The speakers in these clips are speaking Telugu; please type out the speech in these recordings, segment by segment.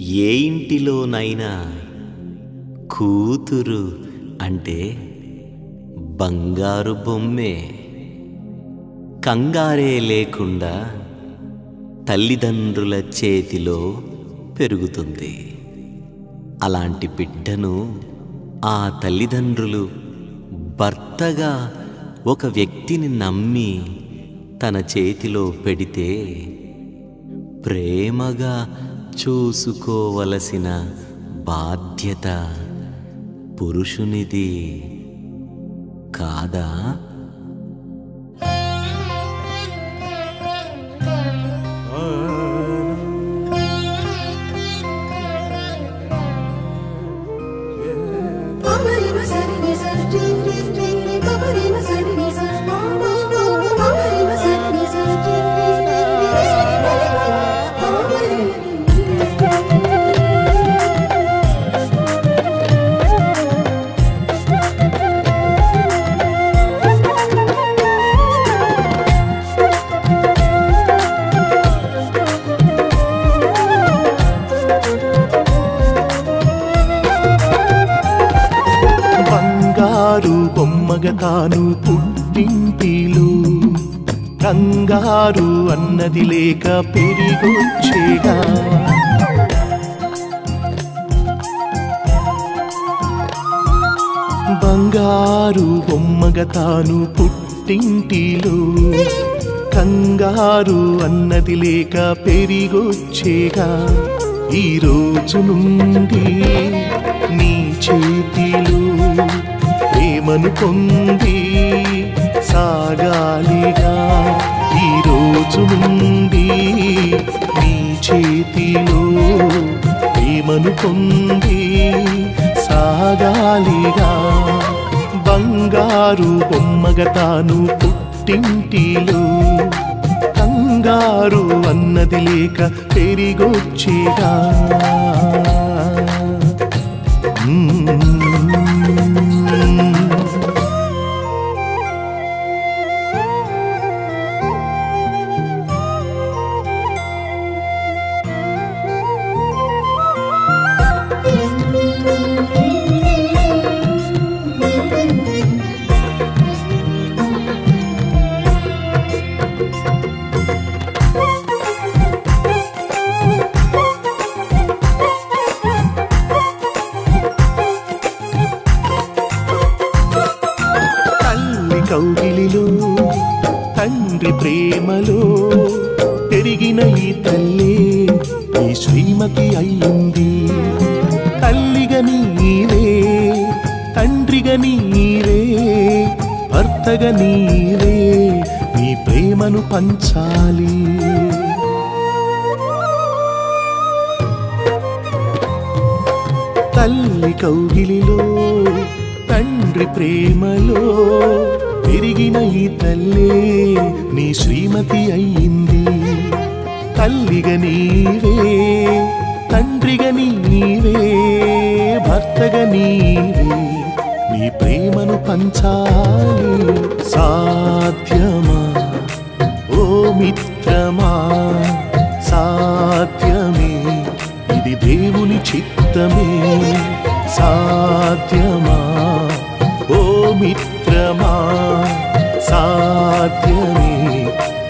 ఏ ఇంటిలోనైనా కూతురు అంటే బంగారు బొమ్మే. కంగారే లేకుండా తల్లిదండ్రుల చేతిలో పెరుగుతుంది. అలాంటి బిడ్డను ఆ తల్లిదండ్రులు భర్తగా ఒక వ్యక్తిని నమ్మి తన చేతిలో పెడితే ప్రేమగా చూసుకోవలసిన బాధ్యత పురుషునిది కాదా? బొమ్మగా తాను పుట్టింటిలో కంగారు అన్నది లేక పెరిగొచ్చేగా. బంగారు బొమ్మగా తాను పుట్టింటిలో కంగారు అన్నది లేక పెరిగొచ్చేగా. ఈ రోజు నుండి నీ చేతిలో ప్రేమను పొంది సాగాలిగా. ఈ రోజు నుండి నీ చేతిలో ప్రేమను పొంది సాగాలిగా. బంగారు బొమ్మగా తాను పుట్టింటిలో కంగారు అన్నది లేక పెరిగొచ్చేగా. కౌగిలిలో తండ్రి ప్రేమలో పెరిగిన ఈ తల్లి ఈ శ్రీమతి అయ్యింది. తల్లిగా నీవే, తండ్రిగా నీవే, భర్తగా నీవే, నీ ప్రేమను పంచాలి. తల్లి కౌగిలిలో తండ్రి ప్రేమలో పెరిగిన ఈ తల్లే నీ శ్రీమతి అయ్యింది. తల్లిగా నీవే, తండ్రిగా నీవే, భర్తగా నీవే, నీ ప్రేమను పంచాలి. సాధ్యమా ఓ మిత్రమా, సాధ్యమే, ఇది దేవుని చిత్తమే. సాధ్యమా ఓ మిత్రమా, సాధ్యమే,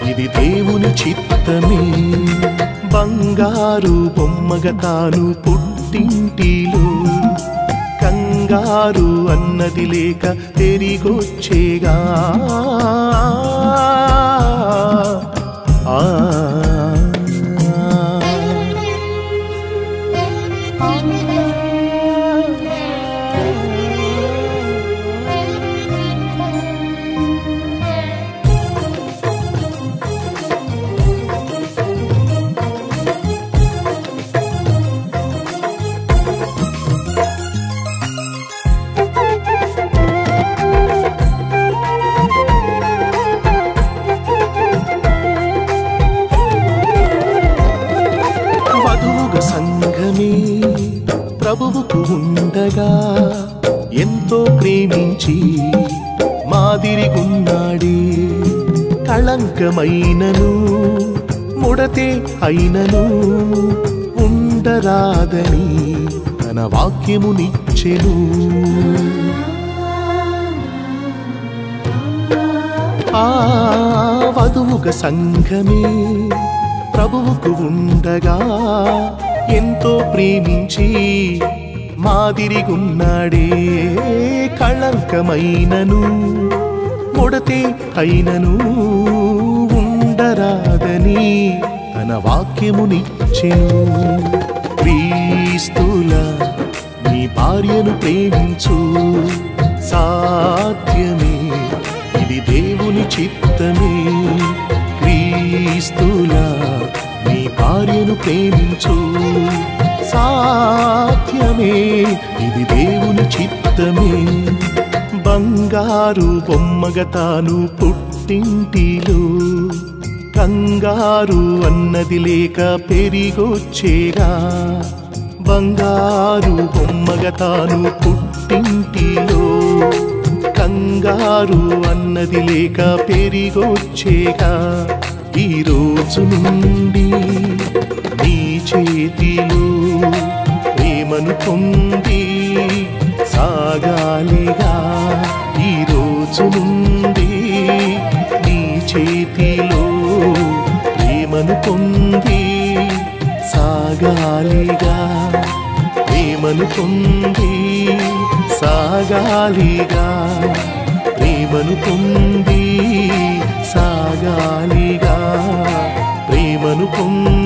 ఇది దేవుని చిత్తమే. బంగారు బొమ్మగా తాను పుట్టింటిలో కంగారు అన్నది లేక పెరిగొచ్చేగా. సంఘమే ప్రభువుకు ఉండగా ఎంతో ప్రేమించి మాదిరిగున్నాడే. కళంకమైనను ముడతే అయినను ఉండరాదని తన వాక్యమునిచ్చెను. ఆ వధువుగా సంఘమే ప్రభువుకు ఉండగా ఎంతో ప్రేమించి మాదిరిగున్నాడే. కళంకమైనను ముడతే అయినను ఉండరాదని తన వాక్యమునిచ్చెను. క్రీస్తులా నీ భార్యను ప్రేమించు, సాధ్యమే ఇది దేవుని చిత్తమే. క్రీస్తులా నీ భార్యను ప్రేమించు, సాధ్యమే ఇది దేవుని చిత్తమే. బంగారు బొమ్మగా తాను పుట్టింటిలో కంగారు అన్నది లేక పెరిగొచ్చేగా. బంగారు బొమ్మగా తాను పుట్టింటిలో కంగారు అన్నది లేక పెరిగొచ్చేగా. ఈ రోజు నుండి నీ చేతిలో ప్రేమను పొంది సాగాలిగా. ఈ రోజు నుండి నీ చేతిలో ప్రేమను పొంది సాగాలిగా. ప్రేమను పొంది సాగాలిగా. ప్రేమను పొంది సాగాలిగా. ప్రేమను పొంది